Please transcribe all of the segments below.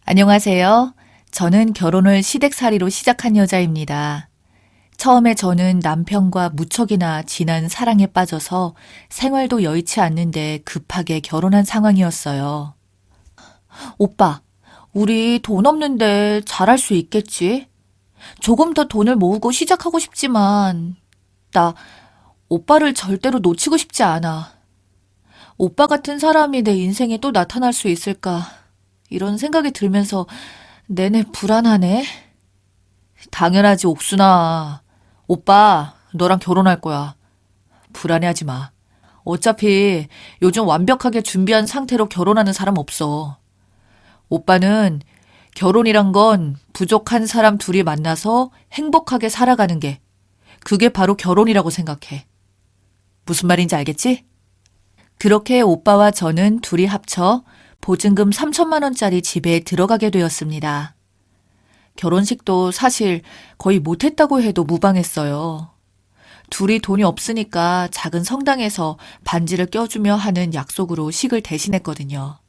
안녕하세요. 저는 결혼을 시댁살이로 시작한 여자입니다. 처음에 저는 남편과 무척이나 진한 사랑에 빠져서 생활도 여의치 않는데 급하게 결혼한 상황이었어요. 오빠, 우리 돈 없는데 잘할 수 있겠지? 조금 더 돈을 모으고 시작하고 싶지만, 나 오빠를 절대로 놓치고 싶지 않아. 오빠 같은 사람이 내 인생에 또 나타날 수 있을까? 이런 생각이 들면서 내내 불안하네. 당연하지, 옥순아. 오빠, 너랑 결혼할 거야. 불안해하지 마. 어차피 요즘 완벽하게 준비한 상태로 결혼하는 사람 없어. 오빠는 결혼이란 건 부족한 사람 둘이 만나서 행복하게 살아가는 게, 그게 바로 결혼이라고 생각해. 무슨 말인지 알겠지? 그렇게 오빠와 저는 둘이 합쳐 보증금 3천만 원짜리 집에 들어가게 되었습니다. 결혼식도 사실 거의 못했다고 해도 무방했어요. 둘이 돈이 없으니까 작은 성당에서 반지를 껴주며 하는 약속으로 식을 대신했거든요.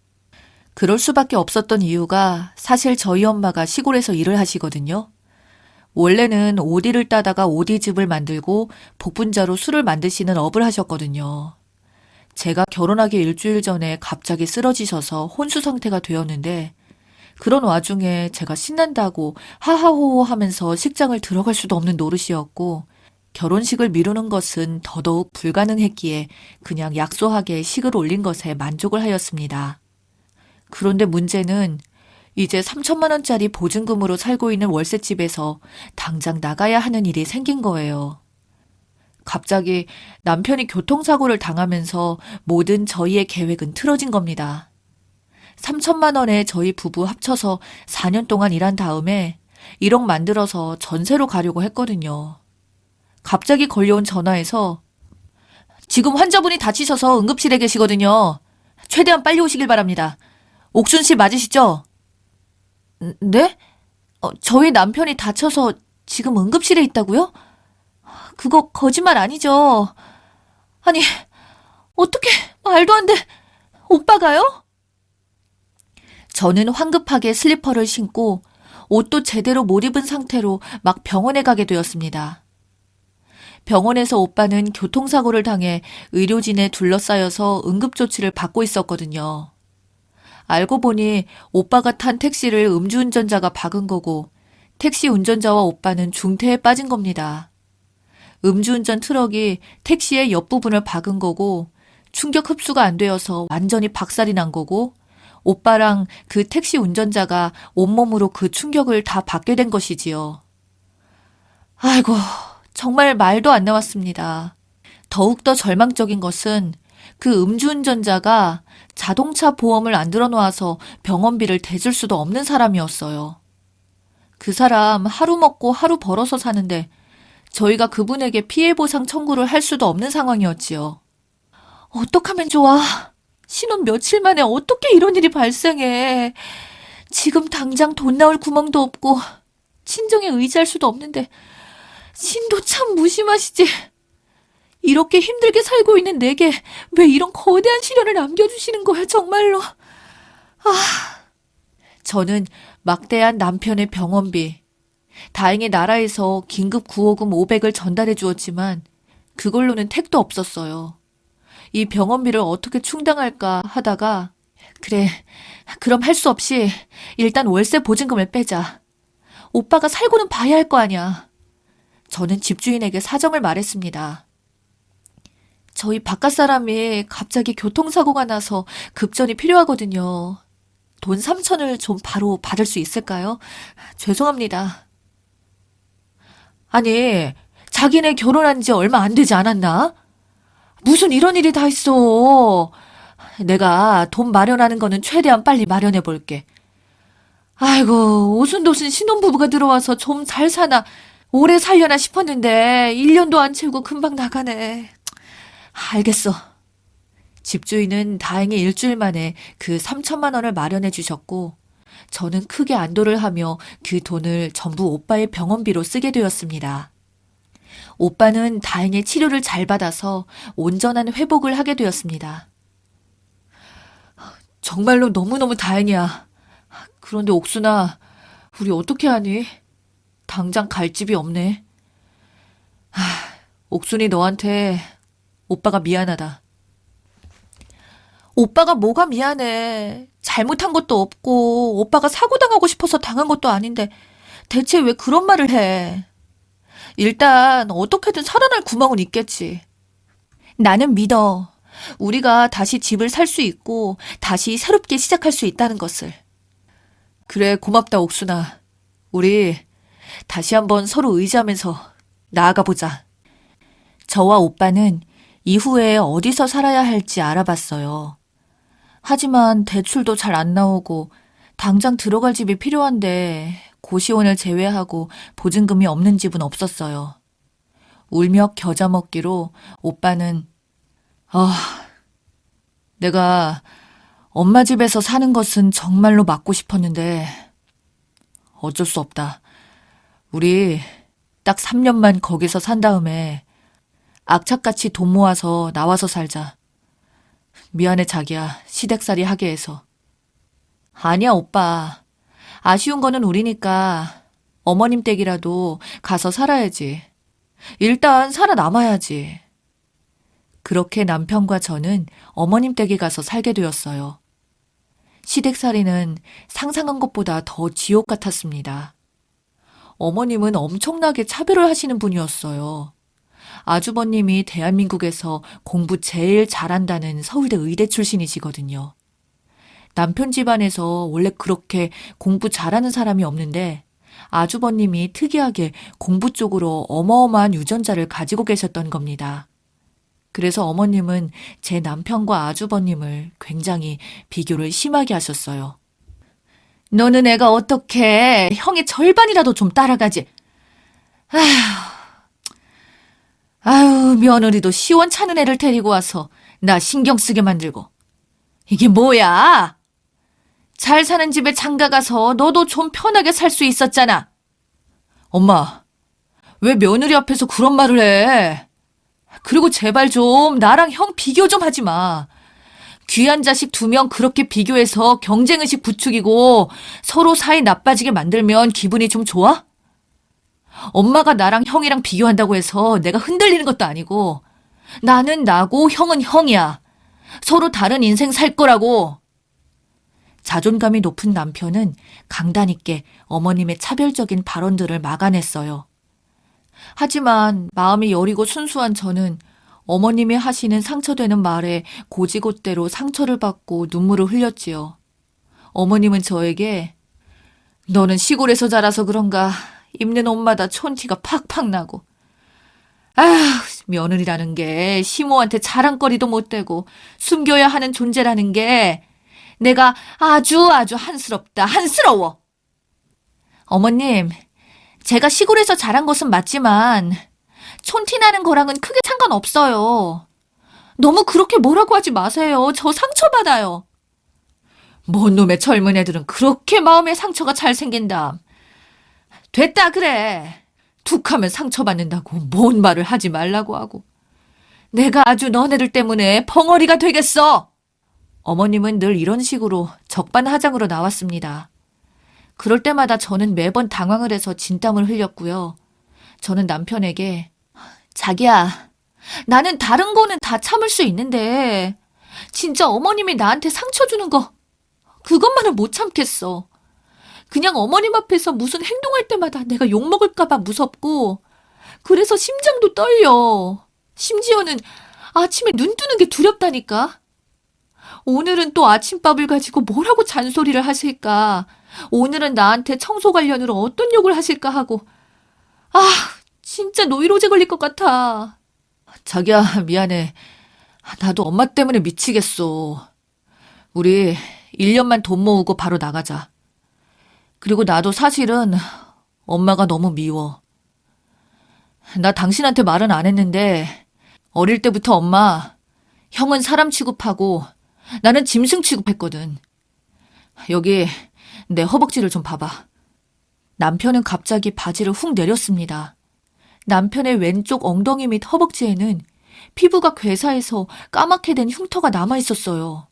그럴 수밖에 없었던 이유가 사실 저희 엄마가 시골에서 일을 하시거든요. 원래는 오디를 따다가 오디즙을 만들고 복분자로 술을 만드시는 업을 하셨거든요. 제가 결혼하기 일주일 전에 갑자기 쓰러지셔서 혼수 상태가 되었는데 그런 와중에 제가 신난다고 하하호호 하면서 식장을 들어갈 수도 없는 노릇이었고 결혼식을 미루는 것은 더더욱 불가능했기에 그냥 약소하게 식을 올린 것에 만족을 하였습니다. 그런데 문제는 이제 3천만 원짜리 보증금으로 살고 있는 월세집에서 당장 나가야 하는 일이 생긴 거예요. 갑자기 남편이 교통사고를 당하면서 모든 저희의 계획은 틀어진 겁니다. 3천만 원에 저희 부부 합쳐서 4년 동안 일한 다음에 1억 만들어서 전세로 가려고 했거든요. 갑자기 걸려온 전화에서 지금 환자분이 다치셔서 응급실에 계시거든요. 최대한 빨리 오시길 바랍니다. 옥순 씨 맞으시죠? 네? 저희 남편이 다쳐서 지금 응급실에 있다고요? 그거 거짓말 아니죠? 아니, 어떻게 말도 안 돼. 오빠가요? 저는 황급하게 슬리퍼를 신고 옷도 제대로 못 입은 상태로 막 병원에 가게 되었습니다. 병원에서 오빠는 교통사고를 당해 의료진에 둘러싸여서 응급조치를 받고 있었거든요. 알고 보니 오빠가 탄 택시를 음주운전자가 박은 거고 택시 운전자와 오빠는 중태에 빠진 겁니다. 음주운전 트럭이 택시의 옆부분을 박은 거고 충격 흡수가 안 되어서 완전히 박살이 난 거고 오빠랑 그 택시 운전자가 온몸으로 그 충격을 다 받게 된 것이지요. 아이고, 정말 말도 안 나왔습니다. 더욱더 절망적인 것은 그 음주운전자가 자동차 보험을 안 들어놓아서 병원비를 대줄 수도 없는 사람이었어요. 그 사람 하루 먹고 하루 벌어서 사는데 저희가 그분에게 피해보상 청구를 할 수도 없는 상황이었지요. 어떡하면 좋아. 신혼 며칠 만에 어떻게 이런 일이 발생해. 지금 당장 돈 나올 구멍도 없고 친정에 의지할 수도 없는데 신도 참 무심하시지. 이렇게 힘들게 살고 있는 내게 왜 이런 거대한 시련을 남겨주시는 거야 정말로. 저는 막대한 남편의 병원비, 다행히 나라에서 긴급 구호금 500을 전달해 주었지만 그걸로는 택도 없었어요. 이 병원비를 어떻게 충당할까 하다가 그래, 그럼 할 수 없이 일단 월세 보증금을 빼자. 오빠가 살고는 봐야 할 거 아니야. 저는 집주인에게 사정을 말했습니다. 저희 바깥 사람이 갑자기 교통사고가 나서 급전이 필요하거든요. 돈 3천을 좀 바로 받을 수 있을까요? 죄송합니다. 아니, 자기네 결혼한 지 얼마 안 되지 않았나? 무슨 이런 일이 다 있어. 내가 돈 마련하는 거는 최대한 빨리 마련해 볼게. 아이고, 오순도순 신혼부부가 들어와서 좀 잘 사나, 오래 살려나 싶었는데 1년도 안 채우고 금방 나가네. 알겠어. 집주인은 다행히 일주일 만에 그 3천만 원을 마련해 주셨고 저는 크게 안도를 하며 그 돈을 전부 오빠의 병원비로 쓰게 되었습니다. 오빠는 다행히 치료를 잘 받아서 온전한 회복을 하게 되었습니다. 정말로 너무너무 다행이야. 그런데 옥순아, 우리 어떻게 하니? 당장 갈 집이 없네. 옥순이 너한테 오빠가 미안하다. 오빠가 뭐가 미안해. 잘못한 것도 없고 오빠가 사고당하고 싶어서 당한 것도 아닌데 대체 왜 그런 말을 해. 일단 어떻게든 살아날 구멍은 있겠지. 나는 믿어. 우리가 다시 집을 살 수 있고 다시 새롭게 시작할 수 있다는 것을. 그래, 고맙다, 옥순아. 우리 다시 한번 서로 의지하면서 나아가 보자. 저와 오빠는 이후에 어디서 살아야 할지 알아봤어요. 하지만 대출도 잘 안 나오고 당장 들어갈 집이 필요한데 고시원을 제외하고 보증금이 없는 집은 없었어요. 울며 겨자 먹기로 오빠는 내가 엄마 집에서 사는 것은 정말로 막고 싶었는데 어쩔 수 없다. 우리 딱 3년만 거기서 산 다음에 악착같이 돈 모아서 나와서 살자. 미안해 자기야. 시댁살이 하게 해서. 아니야 오빠. 아쉬운 거는 우리니까 어머님 댁이라도 가서 살아야지. 일단 살아남아야지. 그렇게 남편과 저는 어머님 댁에 가서 살게 되었어요. 시댁살이는 상상한 것보다 더 지옥 같았습니다. 어머님은 엄청나게 차별을 하시는 분이었어요. 아주버님이 대한민국에서 공부 제일 잘한다는 서울대 의대 출신이시거든요. 남편 집안에서 원래 그렇게 공부 잘하는 사람이 없는데 아주버님이 특이하게 공부 쪽으로 어마어마한 유전자를 가지고 계셨던 겁니다. 그래서 어머님은 제 남편과 아주버님을 굉장히 비교를 심하게 하셨어요. 너는 애가 어떻게 형의 절반이라도 좀 따라가지. 아유, 며느리도 시원찮은 애를 데리고 와서 나 신경 쓰게 만들고. 이게 뭐야? 잘 사는 집에 장가 가서 너도 좀 편하게 살 수 있었잖아. 엄마, 왜 며느리 앞에서 그런 말을 해? 그리고 제발 좀 나랑 형 비교 좀 하지 마. 귀한 자식 2명 그렇게 비교해서 경쟁의식 부추기고 서로 사이 나빠지게 만들면 기분이 좀 좋아? 엄마가 나랑 형이랑 비교한다고 해서 내가 흔들리는 것도 아니고 나는 나고 형은 형이야. 서로 다른 인생 살 거라고. 자존감이 높은 남편은 강단 있게 어머님의 차별적인 발언들을 막아냈어요. 하지만 마음이 여리고 순수한 저는 어머님이 하시는 상처되는 말에 고지곳대로 상처를 받고 눈물을 흘렸지요. 어머님은 저에게 너는 시골에서 자라서 그런가 입는 옷마다 촌티가 팍팍 나고 아휴 며느리라는 게 시모한테 자랑거리도 못 되고 숨겨야 하는 존재라는 게 내가 아주 한스럽다 한스러워. 어머님, 제가 시골에서 자란 것은 맞지만 촌티 나는 거랑은 크게 상관없어요. 너무 그렇게 뭐라고 하지 마세요. 저 상처받아요. 뭔 놈의 젊은 애들은 그렇게 마음에 상처가 잘 생긴다. 됐다 그래. 툭하면 상처받는다고 뭔 말을 하지 말라고 하고. 내가 아주 너네들 때문에 벙어리가 되겠어. 어머님은 늘 이런 식으로 적반하장으로 나왔습니다. 그럴 때마다 저는 매번 당황을 해서 진땀을 흘렸고요. 저는 남편에게 자기야, 나는 다른 거는 다 참을 수 있는데 진짜 어머님이 나한테 상처 주는 거 그것만은 못 참겠어. 그냥 어머님 앞에서 무슨 행동할 때마다 내가 욕먹을까 봐 무섭고 그래서 심장도 떨려. 심지어는 아침에 눈 뜨는 게 두렵다니까. 오늘은 또 아침밥을 가지고 뭐라고 잔소리를 하실까. 오늘은 나한테 청소 관련으로 어떤 욕을 하실까 하고 진짜 노이로제 걸릴 것 같아. 자기야 미안해. 나도 엄마 때문에 미치겠어. 우리 1년만 돈 모으고 바로 나가자. 그리고 나도 사실은 엄마가 너무 미워. 나 당신한테 말은 안 했는데 어릴 때부터 엄마 형은 사람 취급하고 나는 짐승 취급했거든. 여기 내 허벅지를 좀 봐봐. 남편은 갑자기 바지를 훅 내렸습니다. 남편의 왼쪽 엉덩이 및 허벅지에는 피부가 괴사해서 까맣게 된 흉터가 남아있었어요.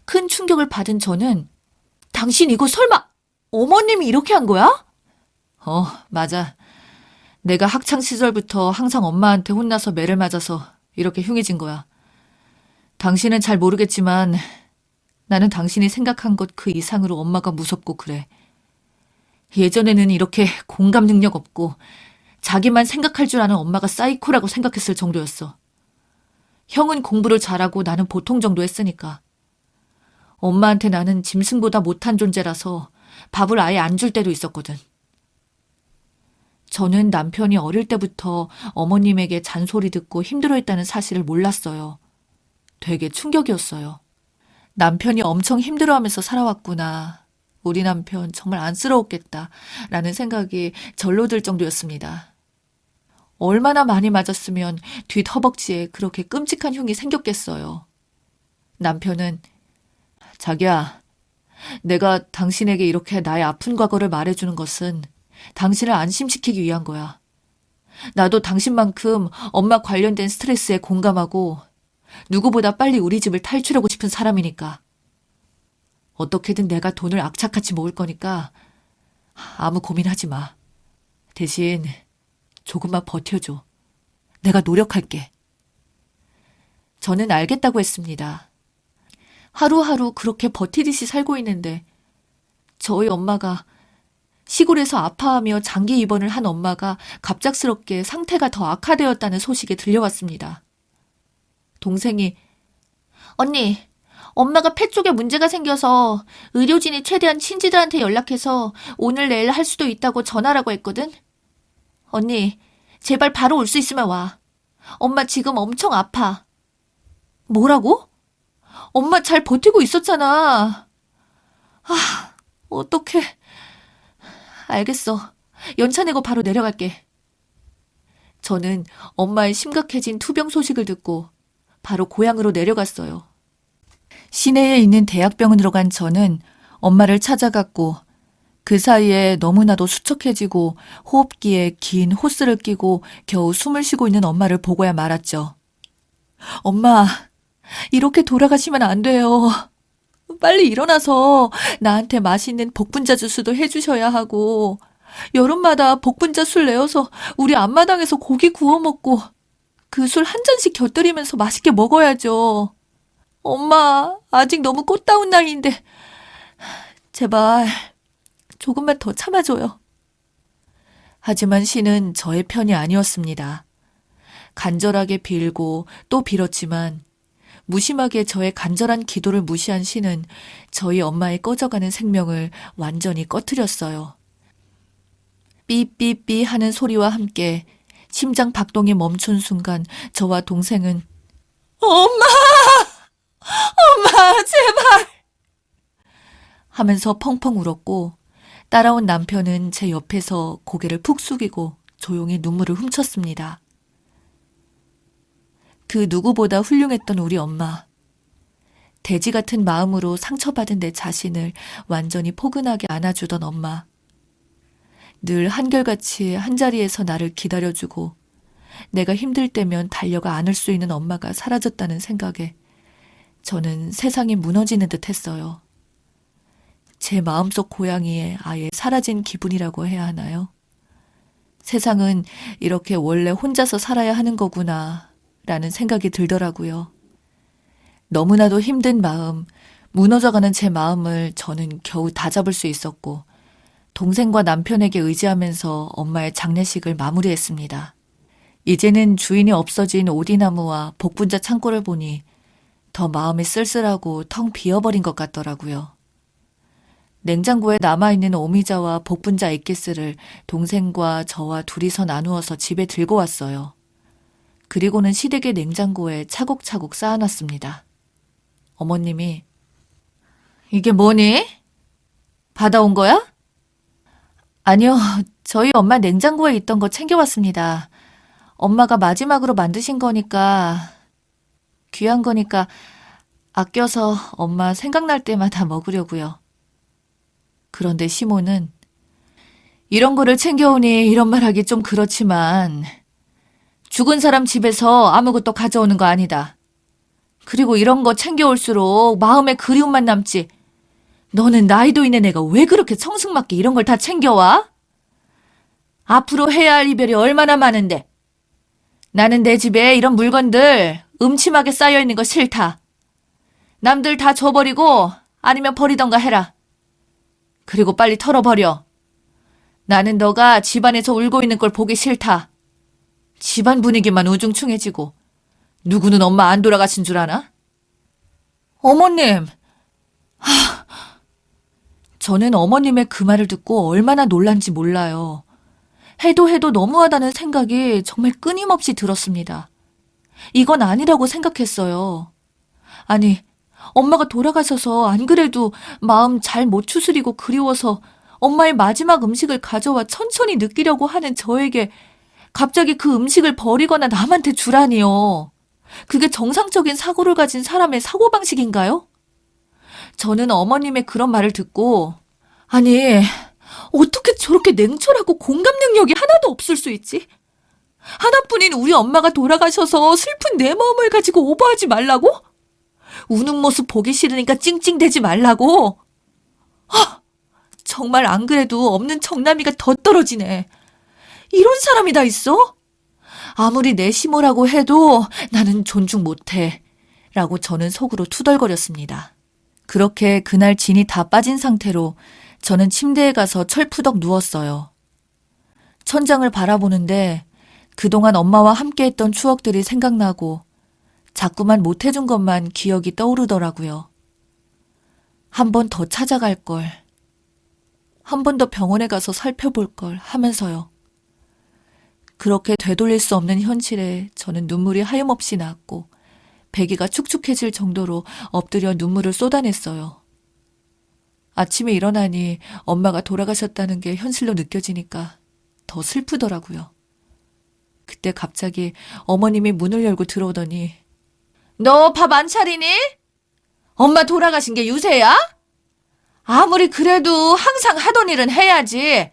큰 충격을 받은 저는 당신 이거 설마 어머님이 이렇게 한 거야? 맞아. 내가 학창 시절부터 항상 엄마한테 혼나서 매를 맞아서 이렇게 흉해진 거야. 당신은 잘 모르겠지만 나는 당신이 생각한 것 그 이상으로 엄마가 무섭고 그래. 예전에는 이렇게 공감 능력 없고 자기만 생각할 줄 아는 엄마가 사이코라고 생각했을 정도였어. 형은 공부를 잘하고 나는 보통 정도 했으니까. 엄마한테 나는 짐승보다 못한 존재라서 밥을 아예 안 줄 때도 있었거든. 저는 남편이 어릴 때부터 어머님에게 잔소리 듣고 힘들어했다는 사실을 몰랐어요. 되게 충격이었어요. 남편이 엄청 힘들어하면서 살아왔구나. 우리 남편 정말 안쓰러웠겠다. 라는 생각이 절로 들 정도였습니다. 얼마나 많이 맞았으면 뒷허벅지에 그렇게 끔찍한 흉이 생겼겠어요. 남편은 자기야, 내가 당신에게 이렇게 나의 아픈 과거를 말해주는 것은 당신을 안심시키기 위한 거야. 나도 당신만큼 엄마 관련된 스트레스에 공감하고 누구보다 빨리 우리 집을 탈출하고 싶은 사람이니까. 어떻게든 내가 돈을 악착같이 모을 거니까 아무 고민하지 마. 대신 조금만 버텨줘. 내가 노력할게. 저는 알겠다고 했습니다. 하루하루 그렇게 버티듯이 살고 있는데 저희 엄마가 시골에서 아파하며 장기 입원을 한 엄마가 갑작스럽게 상태가 더 악화되었다는 소식이 들려왔습니다. 동생이 언니, 엄마가 폐 쪽에 문제가 생겨서 의료진이 최대한 친지들한테 연락해서 오늘 내일 할 수도 있다고 전화라고 했거든? 언니, 제발 바로 올 수 있으면 와. 엄마 지금 엄청 아파. 뭐라고? 엄마 잘 버티고 있었잖아. 어떡해. 알겠어. 연차 내고 바로 내려갈게. 저는 엄마의 심각해진 투병 소식을 듣고 바로 고향으로 내려갔어요. 시내에 있는 대학병원으로 간 저는 엄마를 찾아갔고 그 사이에 너무나도 수척해지고 호흡기에 긴 호스를 끼고 겨우 숨을 쉬고 있는 엄마를 보고야 말았죠. 엄마, 이렇게 돌아가시면 안 돼요. 빨리 일어나서 나한테 맛있는 복분자 주스도 해주셔야 하고 여름마다 복분자 술 내어서 우리 앞마당에서 고기 구워 먹고 그 술 한 잔씩 곁들이면서 맛있게 먹어야죠. 엄마, 아직 너무 꽃다운 나이인데 제발 조금만 더 참아줘요. 하지만 시는 저의 편이 아니었습니다. 간절하게 빌고 또 빌었지만 무심하게 저의 간절한 기도를 무시한 시는 저희 엄마의 꺼져가는 생명을 완전히 꺼트렸어요. 삐삐삐 하는 소리와 함께 심장 박동이 멈춘 순간 저와 동생은 엄마! 엄마, 제발! 하면서 펑펑 울었고 따라온 남편은 제 옆에서 고개를 푹 숙이고 조용히 눈물을 훔쳤습니다. 그 누구보다 훌륭했던 우리 엄마. 돼지 같은 마음으로 상처받은 내 자신을 완전히 포근하게 안아주던 엄마. 늘 한결같이 한자리에서 나를 기다려주고 내가 힘들 때면 달려가 안을 수 있는 엄마가 사라졌다는 생각에 저는 세상이 무너지는 듯 했어요. 제 마음속 고양이에 아예 사라진 기분이라고 해야 하나요? 세상은 이렇게 원래 혼자서 살아야 하는 거구나 라는 생각이 들더라고요. 너무나도 힘든 마음, 무너져가는 제 마음을 저는 겨우 다잡을 수 있었고 동생과 남편에게 의지하면서 엄마의 장례식을 마무리했습니다. 이제는 주인이 없어진 오디나무와 복분자 창고를 보니 더 마음이 쓸쓸하고 텅 비어버린 것 같더라고요. 냉장고에 남아있는 오미자와 복분자 액기스를 동생과 저와 둘이서 나누어서 집에 들고 왔어요. 그리고는 시댁의 냉장고에 차곡차곡 쌓아놨습니다. 어머님이 이게 뭐니? 받아온 거야? 아니요, 저희 엄마 냉장고에 있던 거 챙겨왔습니다. 엄마가 마지막으로 만드신 거니까 귀한 거니까 아껴서 엄마 생각날 때마다 먹으려고요. 그런데 시모는 이런 거를 챙겨오니 이런 말 하기 좀 그렇지만 죽은 사람 집에서 아무것도 가져오는 거 아니다. 그리고 이런 거 챙겨올수록 마음에 그리움만 남지. 너는 나이도 있는 애가 왜 그렇게 청승맞게 이런 걸 다 챙겨와? 앞으로 해야 할 이별이 얼마나 많은데. 나는 내 집에 이런 물건들 음침하게 쌓여있는 거 싫다. 남들 다 줘버리고 아니면 버리던가 해라. 그리고 빨리 털어버려. 나는 너가 집안에서 울고 있는 걸 보기 싫다. 집안 분위기만 우중충해지고 누구는 엄마 안 돌아가신 줄 아나? 어머님! 저는 어머님의 그 말을 듣고 얼마나 놀란지 몰라요. 해도 너무하다는 생각이 정말 끊임없이 들었습니다. 이건 아니라고 생각했어요. 아니, 엄마가 돌아가셔서 안 그래도 마음 잘 못 추스리고 그리워서 엄마의 마지막 음식을 가져와 천천히 느끼려고 하는 저에게 갑자기 그 음식을 버리거나 남한테 주라니요. 그게 정상적인 사고를 가진 사람의 사고방식인가요? 저는 어머님의 그런 말을 듣고, 아니, 어떻게 저렇게 냉철하고 공감 능력이 하나도 없을 수 있지? 하나뿐인 우리 엄마가 돌아가셔서 슬픈 내 마음을 가지고 오버하지 말라고? 우는 모습 보기 싫으니까 찡찡대지 말라고? 정말 안 그래도 없는 정남이가 더 떨어지네. 이런 사람이 다 있어? 아무리 내 시모라고 해도 나는 존중 못해. 라고 저는 속으로 투덜거렸습니다. 그렇게 그날 진이 다 빠진 상태로 저는 침대에 가서 철푸덕 누웠어요. 천장을 바라보는데 그동안 엄마와 함께했던 추억들이 생각나고 자꾸만 못해준 것만 기억이 떠오르더라고요. 한 번 더 찾아갈 걸. 한 번 더 병원에 가서 살펴볼 걸 하면서요. 그렇게 되돌릴 수 없는 현실에 저는 눈물이 하염없이 났고 베개가 축축해질 정도로 엎드려 눈물을 쏟아냈어요. 아침에 일어나니 엄마가 돌아가셨다는 게 현실로 느껴지니까 더 슬프더라고요. 그때 갑자기 어머님이 문을 열고 들어오더니 너 밥 안 차리니? 엄마 돌아가신 게 유세야? 아무리 그래도 항상 하던 일은 해야지.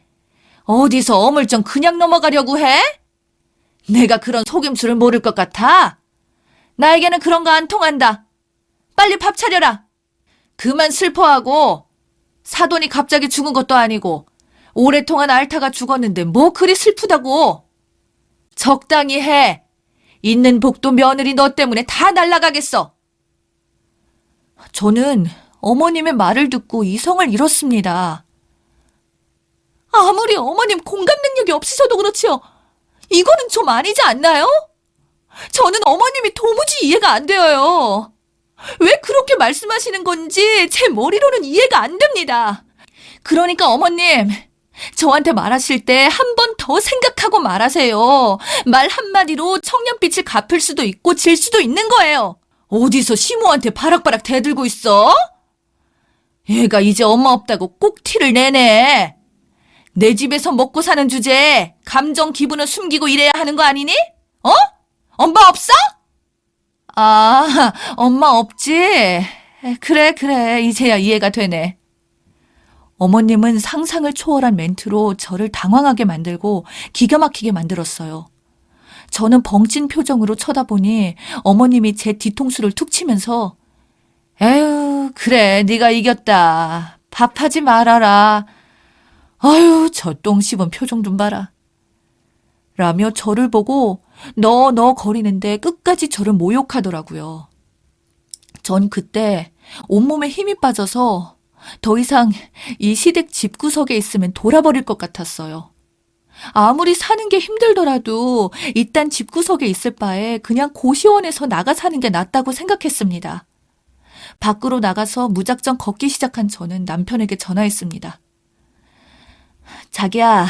어디서 어물쩡 그냥 넘어가려고 해? 내가 그런 속임수를 모를 것 같아? 나에게는 그런 거 안 통한다. 빨리 밥 차려라. 그만 슬퍼하고 사돈이 갑자기 죽은 것도 아니고 오랫동안 앓다가 죽었는데 뭐 그리 슬프다고. 적당히 해. 있는 복도 며느리 너 때문에 다 날아가겠어. 저는 어머님의 말을 듣고 이성을 잃었습니다. 아무리 어머님 공감 능력이 없으셔도 그렇지요. 이거는 좀 아니지 않나요? 저는 어머님이 도무지 이해가 안 되어요. 왜 그렇게 말씀하시는 건지 제 머리로는 이해가 안 됩니다. 그러니까 어머님, 저한테 말하실 때 한 번 더 생각하고 말하세요. 말 한마디로 청년빛을 갚을 수도 있고 질 수도 있는 거예요. 어디서 시모한테 바락바락 대들고 있어? 얘가 이제 엄마 없다고 꼭 티를 내네. 내 집에서 먹고 사는 주제에 감정 기분을 숨기고 이래야 하는 거 아니니? 어? 엄마 없어? 아, 엄마 없지? 그래. 이제야 이해가 되네. 어머님은 상상을 초월한 멘트로 저를 당황하게 만들고 기가 막히게 만들었어요. 저는 벙찐 표정으로 쳐다보니 어머님이 제 뒤통수를 툭 치면서 에휴, 그래, 네가 이겼다. 밥하지 말아라. 아유, 저 똥 씹은 표정 좀 봐라. 라며 저를 보고 너 거리는데 끝까지 저를 모욕하더라고요. 전 그때 온몸에 힘이 빠져서 더 이상 이 시댁 집구석에 있으면 돌아버릴 것 같았어요. 아무리 사는 게 힘들더라도 일단 집구석에 있을 바에 그냥 고시원에서 나가 사는 게 낫다고 생각했습니다. 밖으로 나가서 무작정 걷기 시작한 저는 남편에게 전화했습니다. 자기야,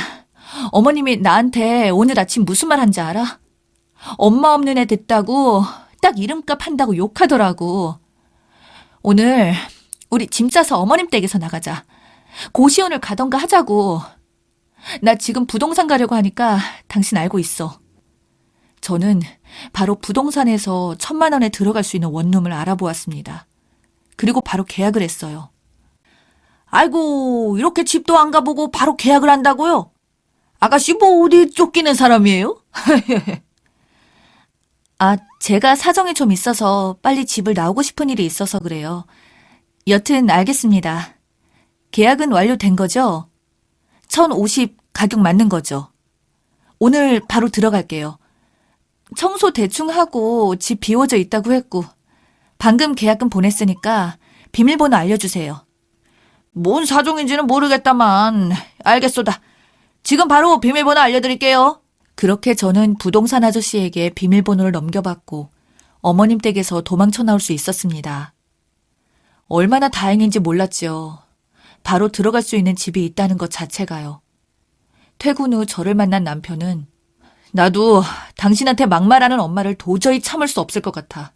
어머님이 나한테 오늘 아침 무슨 말 한지 알아? 엄마 없는 애 됐다고 딱 이름값 한다고 욕하더라고. 오늘 우리 짐 싸서 어머님 댁에서 나가자. 고시원을 가던가 하자고. 나 지금 부동산 가려고 하니까 당신 알고 있어. 저는 바로 부동산에서 1,000만 원에 들어갈 수 있는 원룸을 알아보았습니다. 그리고 바로 계약을 했어요. 아이고, 이렇게 집도 안 가보고 바로 계약을 한다고요? 아가씨 뭐 어디 쫓기는 사람이에요? 아, 제가 사정이 좀 있어서 빨리 집을 나오고 싶은 일이 있어서 그래요. 여튼 알겠습니다. 계약은 완료된 거죠? 1,050 가격 맞는 거죠? 오늘 바로 들어갈게요. 청소 대충 하고 집 비워져 있다고 했고 방금 계약금 보냈으니까 비밀번호 알려주세요. 뭔 사정인지는 모르겠다만 알겠소다. 지금 바로 비밀번호 알려드릴게요. 그렇게 저는 부동산 아저씨에게 비밀번호를 넘겨받고 어머님 댁에서 도망쳐 나올 수 있었습니다. 얼마나 다행인지 몰랐죠. 바로 들어갈 수 있는 집이 있다는 것 자체가요. 퇴근 후 저를 만난 남편은 나도 당신한테 막말하는 엄마를 도저히 참을 수 없을 것 같아.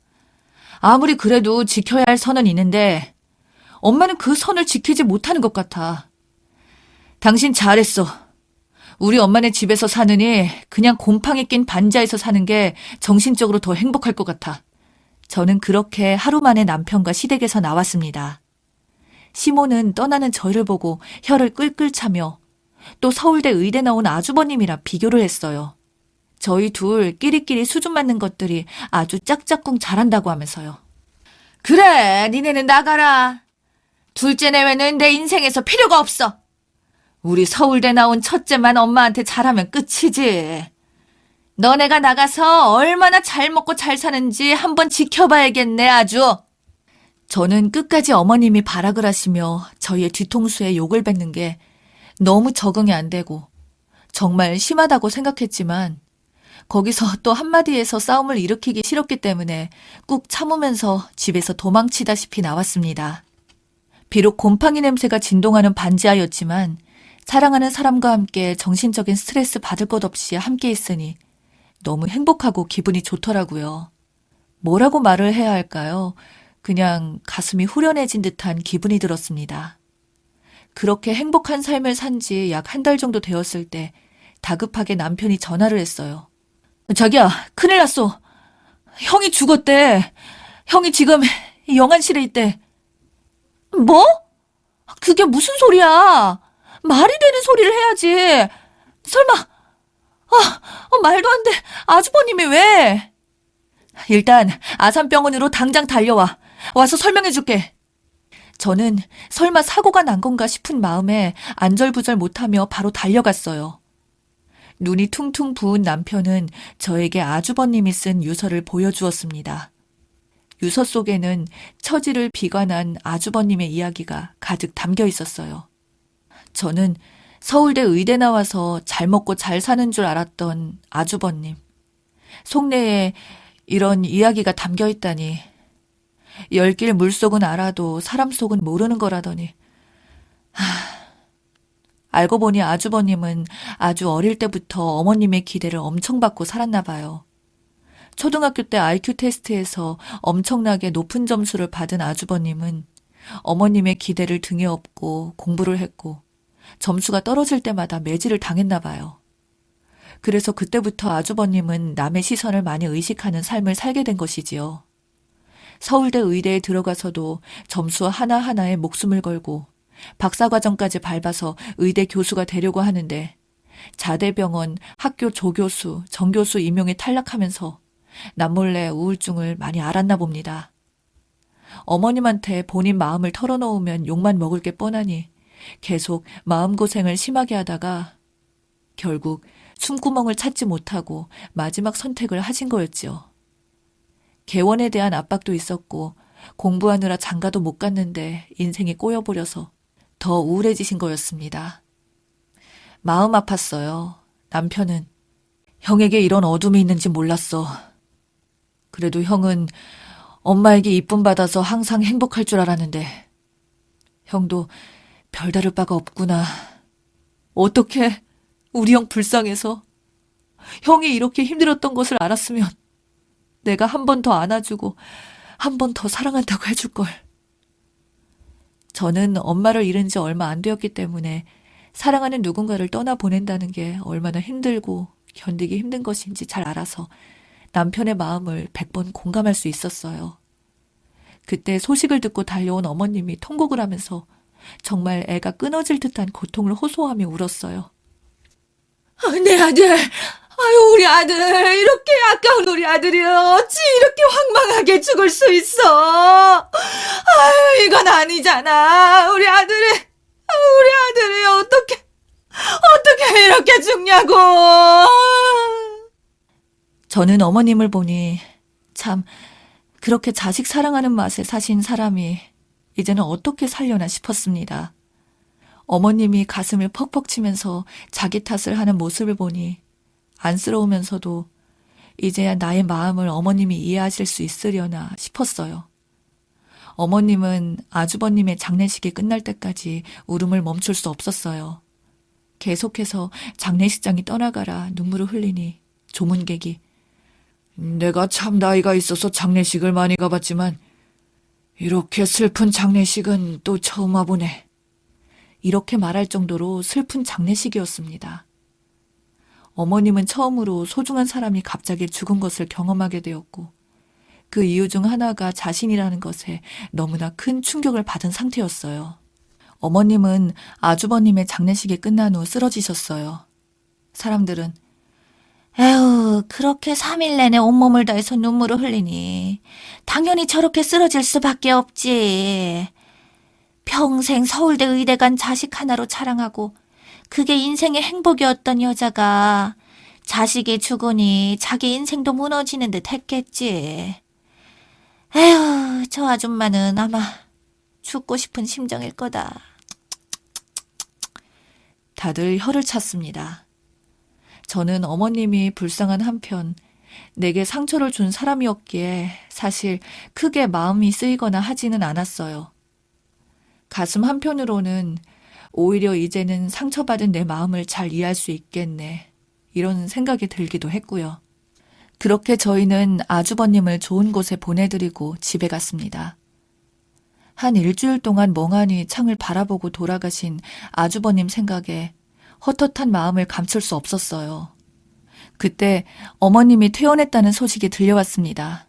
아무리 그래도 지켜야 할 선은 있는데 엄마는 그 선을 지키지 못하는 것 같아. 당신 잘했어. 우리 엄마네 집에서 사느니 그냥 곰팡이 낀 반지하에서 사는 게 정신적으로 더 행복할 것 같아. 저는 그렇게 하루 만에 남편과 시댁에서 나왔습니다. 시모는 떠나는 저희를 보고 혀를 끌끌 차며 또 서울대 의대 나온 아주버님이랑 비교를 했어요. 저희 둘 끼리끼리 수준 맞는 것들이 아주 짝짝꿍 잘한다고 하면서요. 그래, 니네는 나가라. 둘째 내외는 내 인생에서 필요가 없어. 우리 서울대 나온 첫째만 엄마한테 잘하면 끝이지. 너네가 나가서 얼마나 잘 먹고 잘 사는지 한번 지켜봐야겠네 아주. 저는 끝까지 어머님이 발악을 하시며 저희의 뒤통수에 욕을 뱉는 게 너무 적응이 안 되고 정말 심하다고 생각했지만 거기서 또 한마디에서 싸움을 일으키기 싫었기 때문에 꾹 참으면서 집에서 도망치다시피 나왔습니다. 비록 곰팡이 냄새가 진동하는 반지하였지만 사랑하는 사람과 함께 정신적인 스트레스 받을 것 없이 함께 있으니 너무 행복하고 기분이 좋더라고요. 뭐라고 말을 해야 할까요? 그냥 가슴이 후련해진 듯한 기분이 들었습니다. 그렇게 행복한 삶을 산 지 약 한 달 정도 되었을 때 다급하게 남편이 전화를 했어요. 자기야, 큰일 났어. 형이 죽었대. 형이 지금 영안실에 있대. 뭐? 그게 무슨 소리야? 말이 되는 소리를 해야지. 설마, 말도 안 돼. 아주버님이 왜? 일단 아산병원으로 당장 달려와. 와서 설명해 줄게. 저는 설마 사고가 난 건가 싶은 마음에 안절부절 못하며 바로 달려갔어요. 눈이 퉁퉁 부은 남편은 저에게 아주버님이 쓴 유서를 보여주었습니다. 유서 속에는 처지를 비관한 아주버님의 이야기가 가득 담겨 있었어요. 저는 서울대 의대 나와서 잘 먹고 잘 사는 줄 알았던 아주버님. 속내에 이런 이야기가 담겨 있다니. 열길 물속은 알아도 사람 속은 모르는 거라더니. 알고 보니 아주버님은 아주 어릴 때부터 어머님의 기대를 엄청 받고 살았나 봐요. 초등학교 때 IQ 테스트에서 엄청나게 높은 점수를 받은 아주버님은 어머님의 기대를 등에 업고 공부를 했고 점수가 떨어질 때마다 매질을 당했나 봐요. 그래서 그때부터 아주버님은 남의 시선을 많이 의식하는 삶을 살게 된 것이지요. 서울대 의대에 들어가서도 점수 하나하나에 목숨을 걸고 박사과정까지 밟아서 의대 교수가 되려고 하는데 자대병원 학교 조교수, 정교수 임용에 탈락하면서 남몰래 우울증을 많이 앓았나 봅니다. 어머님한테 본인 마음을 털어놓으면 욕만 먹을 게 뻔하니 계속 마음고생을 심하게 하다가 결국 숨구멍을 찾지 못하고 마지막 선택을 하신 거였지요. 개원에 대한 압박도 있었고 공부하느라 장가도 못 갔는데 인생이 꼬여버려서 더 우울해지신 거였습니다. 마음 아팠어요. 남편은 형에게 이런 어둠이 있는지 몰랐어. 그래도 형은 엄마에게 이쁨 받아서 항상 행복할 줄 알았는데 형도 별다를 바가 없구나. 어떻게 우리 형 불쌍해서 형이 이렇게 힘들었던 것을 알았으면 내가 한 번 더 안아주고 한 번 더 사랑한다고 해줄걸. 저는 엄마를 잃은 지 얼마 안 되었기 때문에 사랑하는 누군가를 떠나보낸다는 게 얼마나 힘들고 견디기 힘든 것인지 잘 알아서 남편의 마음을 100번 공감할 수 있었어요. 그때 소식을 듣고 달려온 어머님이 통곡을 하면서 정말 애가 끊어질 듯한 고통을 호소하며 울었어요. 내 아들, 아유 우리 아들, 이렇게 아까운 우리 아들이 어찌 이렇게 황망하게 죽을 수 있어. 아유 이건 아니잖아. 우리 아들이 우리 아들이 어떻게 이렇게 죽냐고. 저는 어머님을 보니 참 그렇게 자식 사랑하는 맛에 사신 사람이 이제는 어떻게 살려나 싶었습니다. 어머님이 가슴을 퍽퍽 치면서 자기 탓을 하는 모습을 보니 안쓰러우면서도 이제야 나의 마음을 어머님이 이해하실 수 있으려나 싶었어요. 어머님은 아주버님의 장례식이 끝날 때까지 울음을 멈출 수 없었어요. 계속해서 장례식장이 떠나가라 눈물을 흘리니 조문객이 내가 참 나이가 있어서 장례식을 많이 가봤지만 이렇게 슬픈 장례식은 또 처음 와보네. 이렇게 말할 정도로 슬픈 장례식이었습니다. 어머님은 처음으로 소중한 사람이 갑자기 죽은 것을 경험하게 되었고 그 이유 중 하나가 자신이라는 것에 너무나 큰 충격을 받은 상태였어요. 어머님은 아주버님의 장례식이 끝난 후 쓰러지셨어요. 사람들은 에휴, 그렇게 3일 내내 온몸을 다해서 눈물을 흘리니 당연히 저렇게 쓰러질 수밖에 없지. 평생 서울대 의대 간 자식 하나로 자랑하고 그게 인생의 행복이었던 여자가 자식이 죽으니 자기 인생도 무너지는 듯 했겠지. 에휴, 저 아줌마는 아마 죽고 싶은 심정일 거다. 다들 혀를 찼습니다. 저는 어머님이 불쌍한 한편 내게 상처를 준 사람이었기에 사실 크게 마음이 쓰이거나 하지는 않았어요. 가슴 한편으로는 오히려 이제는 상처받은 내 마음을 잘 이해할 수 있겠네. 이런 생각이 들기도 했고요. 그렇게 저희는 아주버님을 좋은 곳에 보내드리고 집에 갔습니다. 한 일주일 동안 멍하니 창을 바라보고 돌아가신 아주버님 생각에 헛헛한 마음을 감출 수 없었어요. 그때 어머님이 퇴원했다는 소식이 들려왔습니다.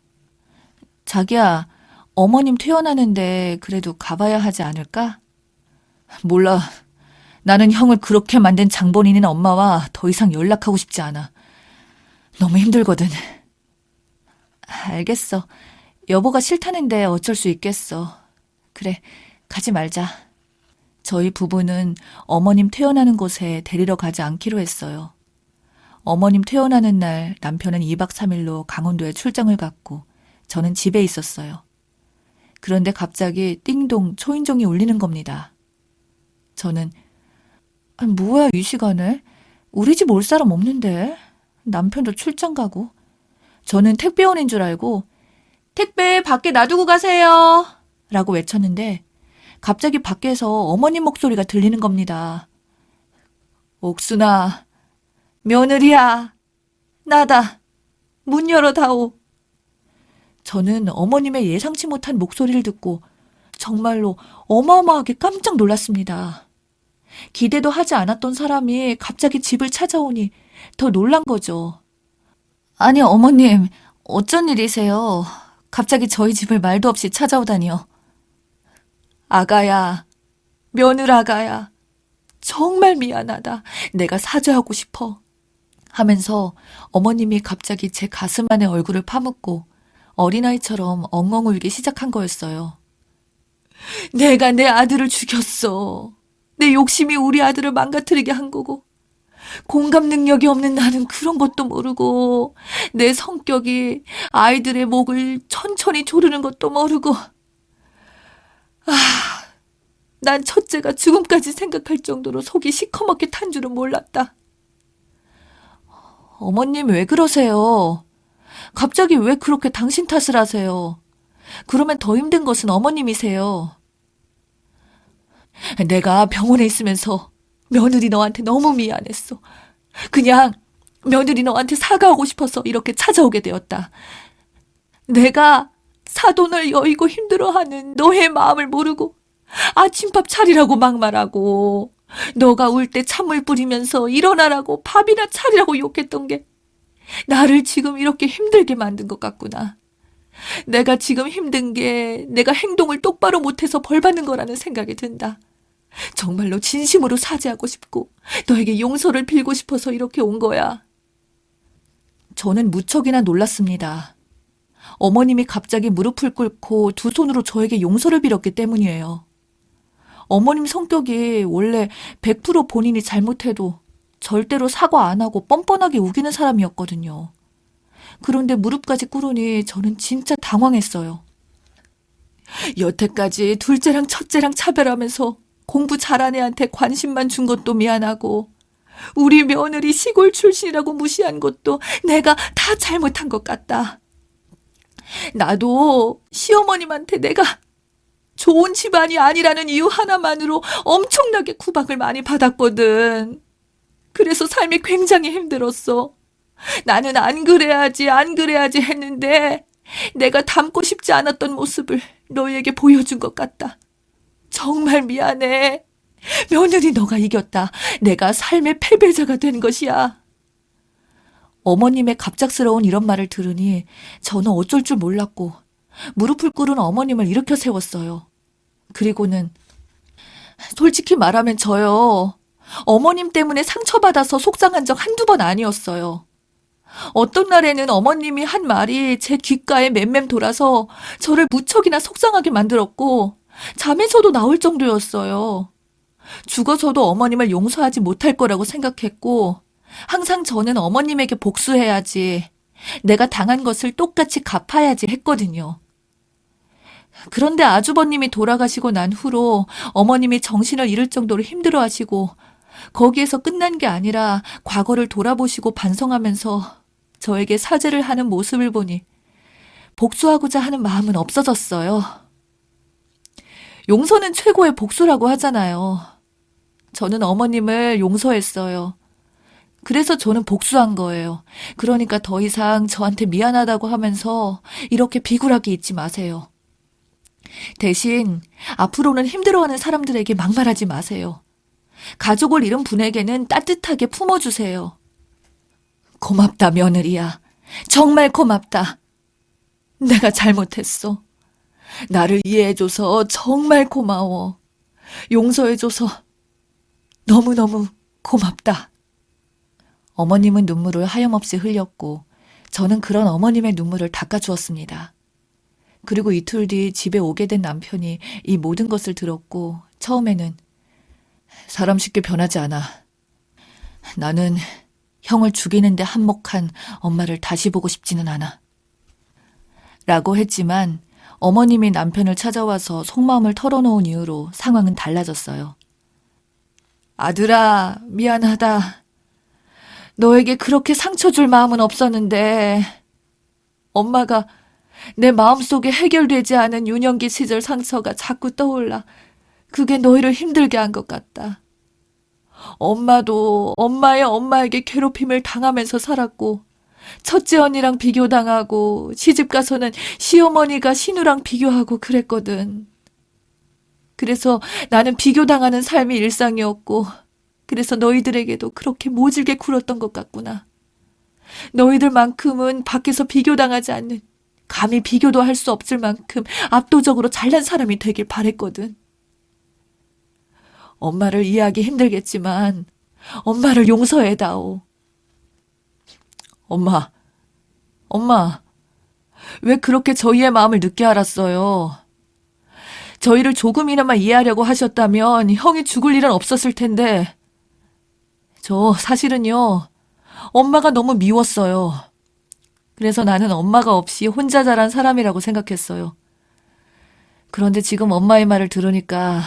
자기야, 어머님 퇴원하는데 그래도 가봐야 하지 않을까? 몰라. 나는 형을 그렇게 만든 장본인인 엄마와 더 이상 연락하고 싶지 않아. 너무 힘들거든. 알겠어. 여보가 싫다는데 어쩔 수 있겠어. 그래, 가지 말자. 저희 부부는 어머님 퇴원하는 곳에 데리러 가지 않기로 했어요. 어머님 퇴원하는 날 남편은 2박 3일로 강원도에 출장을 갔고 저는 집에 있었어요. 그런데 갑자기 띵동 초인종이 울리는 겁니다. 저는 뭐야 이 시간에? 우리 집 올 사람 없는데? 남편도 출장 가고. 저는 택배원인 줄 알고 택배 밖에 놔두고 가세요 라고 외쳤는데 갑자기 밖에서 어머님 목소리가 들리는 겁니다. 옥순아, 며느리야, 나다. 문 열어다오. 저는 어머님의 예상치 못한 목소리를 듣고 정말로 어마어마하게 깜짝 놀랐습니다. 기대도 하지 않았던 사람이 갑자기 집을 찾아오니 더 놀란 거죠. 아니, 어머님, 어쩐 일이세요? 갑자기 저희 집을 말도 없이 찾아오다니요. 아가야, 며느라가야, 정말 미안하다. 내가 사죄하고 싶어. 하면서 어머님이 갑자기 제 가슴 안에 얼굴을 파묻고 어린아이처럼 엉엉 울기 시작한 거였어요. 내가 내 아들을 죽였어. 내 욕심이 우리 아들을 망가뜨리게 한 거고 공감 능력이 없는 나는 그런 것도 모르고 내 성격이 아이들의 목을 천천히 조르는 것도 모르고 난 첫째가 죽음까지 생각할 정도로 속이 시커멓게 탄 줄은 몰랐다. 어머님 왜 그러세요? 갑자기 왜 그렇게 당신 탓을 하세요? 그러면 더 힘든 것은 어머님이세요. 내가 병원에 있으면서 며느리 너한테 너무 미안했어. 그냥 며느리 너한테 사과하고 싶어서 이렇게 찾아오게 되었다. 내가 사돈을 여의고 힘들어하는 너의 마음을 모르고 아침밥 차리라고 막말하고 너가 울 때 찬물 뿌리면서 일어나라고 밥이나 차리라고 욕했던 게 나를 지금 이렇게 힘들게 만든 것 같구나. 내가 지금 힘든 게 내가 행동을 똑바로 못해서 벌받는 거라는 생각이 든다. 정말로 진심으로 사죄하고 싶고 너에게 용서를 빌고 싶어서 이렇게 온 거야. 저는 무척이나 놀랐습니다. 어머님이 갑자기 무릎을 꿇고 두 손으로 저에게 용서를 빌었기 때문이에요. 어머님 성격이 원래 100% 본인이 잘못해도 절대로 사과 안 하고 뻔뻔하게 우기는 사람이었거든요. 그런데 무릎까지 꿇으니 저는 진짜 당황했어요. 여태까지 둘째랑 첫째랑 차별하면서 공부 잘한 애한테 관심만 준 것도 미안하고 우리 며느리 시골 출신이라고 무시한 것도 내가 다 잘못한 것 같다. 나도 시어머님한테 내가 좋은 집안이 아니라는 이유 하나만으로 엄청나게 구박을 많이 받았거든. 그래서 삶이 굉장히 힘들었어. 나는 안 그래야지 했는데 내가 닮고 싶지 않았던 모습을 너희에게 보여준 것 같다. 정말 미안해. 며느리 너가 이겼다. 내가 삶의 패배자가 된 것이야. 어머님의 갑작스러운 이런 말을 들으니 저는 어쩔 줄 몰랐고 무릎을 꿇은 어머님을 일으켜 세웠어요. 그리고는 솔직히 말하면 저요. 어머님 때문에 상처받아서 속상한 적 한두 번 아니었어요. 어떤 날에는 어머님이 한 말이 제 귓가에 맴맴 돌아서 저를 무척이나 속상하게 만들었고 잠에서도 나올 정도였어요. 죽어서도 어머님을 용서하지 못할 거라고 생각했고 항상 저는 어머님에게 복수해야지, 내가 당한 것을 똑같이 갚아야지 했거든요. 그런데 아주버님이 돌아가시고 난 후로 어머님이 정신을 잃을 정도로 힘들어하시고 거기에서 끝난 게 아니라 과거를 돌아보시고 반성하면서 저에게 사죄를 하는 모습을 보니 복수하고자 하는 마음은 없어졌어요. 용서는 최고의 복수라고 하잖아요. 저는 어머님을 용서했어요. 그래서 저는 복수한 거예요. 그러니까 더 이상 저한테 미안하다고 하면서 이렇게 비굴하게 있지 마세요. 대신 앞으로는 힘들어하는 사람들에게 막말하지 마세요. 가족을 잃은 분에게는 따뜻하게 품어주세요. 고맙다, 며느리야. 정말 고맙다. 내가 잘못했어. 나를 이해해줘서 정말 고마워. 용서해줘서 너무너무 고맙다. 어머님은 눈물을 하염없이 흘렸고 저는 그런 어머님의 눈물을 닦아주었습니다. 그리고 이틀 뒤 집에 오게 된 남편이 이 모든 것을 들었고 처음에는 사람 쉽게 변하지 않아. 나는 형을 죽이는데 한몫한 엄마를 다시 보고 싶지는 않아. 라고 했지만 어머님이 남편을 찾아와서 속마음을 털어놓은 이후로 상황은 달라졌어요. 아들아, 미안하다. 너에게 그렇게 상처 줄 마음은 없었는데 엄마가 내 마음속에 해결되지 않은 유년기 시절 상처가 자꾸 떠올라 그게 너희를 힘들게 한 것 같다. 엄마도 엄마의 엄마에게 괴롭힘을 당하면서 살았고 첫째 언니랑 비교당하고 시집가서는 시어머니가 신우랑 비교하고 그랬거든. 그래서 나는 비교당하는 삶이 일상이었고 그래서 너희들에게도 그렇게 모질게 굴었던 것 같구나. 너희들만큼은 밖에서 비교당하지 않는, 감히 비교도 할 수 없을 만큼 압도적으로 잘난 사람이 되길 바랬거든. 엄마를 이해하기 힘들겠지만 엄마를 용서해다오. 엄마, 왜 그렇게 저희의 마음을 늦게 알았어요? 저희를 조금이나마 이해하려고 하셨다면 형이 죽을 일은 없었을 텐데 저 사실은요, 엄마가 너무 미웠어요. 그래서 나는 엄마가 없이 혼자 자란 사람이라고 생각했어요. 그런데 지금 엄마의 말을 들으니까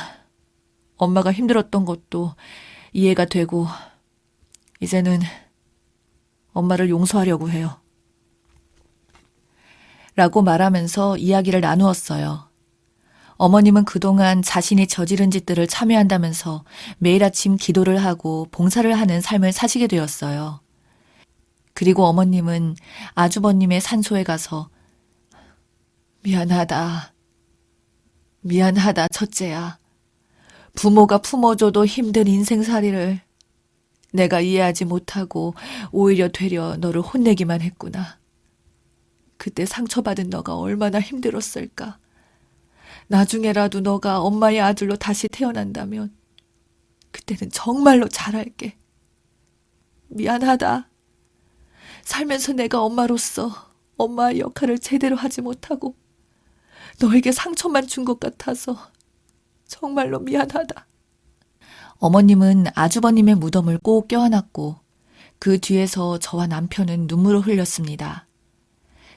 엄마가 힘들었던 것도 이해가 되고 이제는 엄마를 용서하려고 해요. 라고 말하면서 이야기를 나누었어요. 어머님은 그동안 자신이 저지른 짓들을 참여한다면서 매일 아침 기도를 하고 봉사를 하는 삶을 사시게 되었어요. 그리고 어머님은 아주버님의 산소에 가서 미안하다, 첫째야. 부모가 품어줘도 힘든 인생살이를 내가 이해하지 못하고 오히려 되려 너를 혼내기만 했구나. 그때 상처받은 너가 얼마나 힘들었을까. 나중에라도 너가 엄마의 아들로 다시 태어난다면 그때는 정말로 잘할게. 미안하다. 살면서 내가 엄마로서 엄마의 역할을 제대로 하지 못하고 너에게 상처만 준 것 같아서 정말로 미안하다. 어머님은 아주버님의 무덤을 꼭 껴안았고 그 뒤에서 저와 남편은 눈물을 흘렸습니다.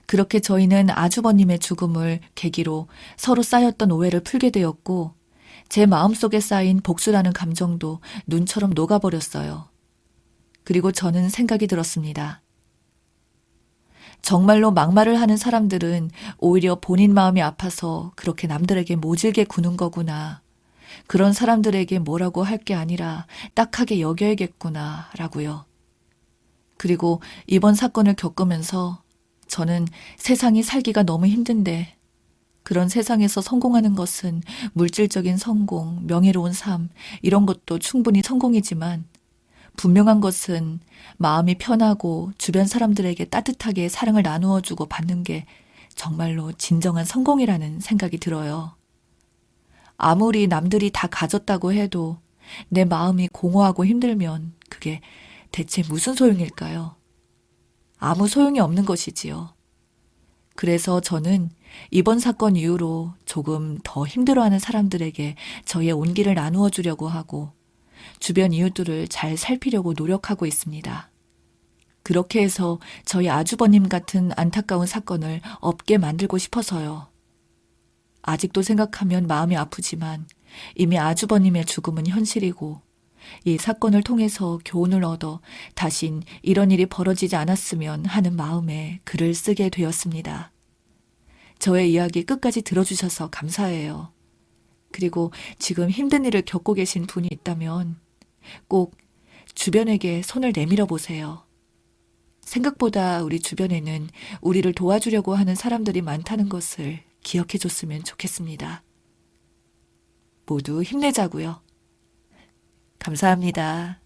그렇게 저희는 아주버님의 죽음을 계기로 서로 쌓였던 오해를 풀게 되었고 제 마음속에 쌓인 복수라는 감정도 눈처럼 녹아버렸어요. 그리고 저는 생각이 들었습니다. 정말로 막말을 하는 사람들은 오히려 본인 마음이 아파서 그렇게 남들에게 모질게 구는 거구나. 그런 사람들에게 뭐라고 할 게 아니라 딱하게 여겨야겠구나 라고요. 그리고 이번 사건을 겪으면서 저는 세상이 살기가 너무 힘든데 그런 세상에서 성공하는 것은 물질적인 성공, 명예로운 삶 이런 것도 충분히 성공이지만 분명한 것은 마음이 편하고 주변 사람들에게 따뜻하게 사랑을 나누어주고 받는 게 정말로 진정한 성공이라는 생각이 들어요. 아무리 남들이 다 가졌다고 해도 내 마음이 공허하고 힘들면 그게 대체 무슨 소용일까요? 아무 소용이 없는 것이지요. 그래서 저는 이번 사건 이후로 조금 더 힘들어하는 사람들에게 저의 온기를 나누어 주려고 하고 주변 이웃들을 잘 살피려고 노력하고 있습니다. 그렇게 해서 저희 아주버님 같은 안타까운 사건을 없게 만들고 싶어서요. 아직도 생각하면 마음이 아프지만 이미 아주버님의 죽음은 현실이고 이 사건을 통해서 교훈을 얻어 다신 이런 일이 벌어지지 않았으면 하는 마음에 글을 쓰게 되었습니다. 저의 이야기 끝까지 들어주셔서 감사해요. 그리고 지금 힘든 일을 겪고 계신 분이 있다면 꼭 주변에게 손을 내밀어 보세요. 생각보다 우리 주변에는 우리를 도와주려고 하는 사람들이 많다는 것을 기억해 줬으면 좋겠습니다. 모두 힘내자고요. 감사합니다.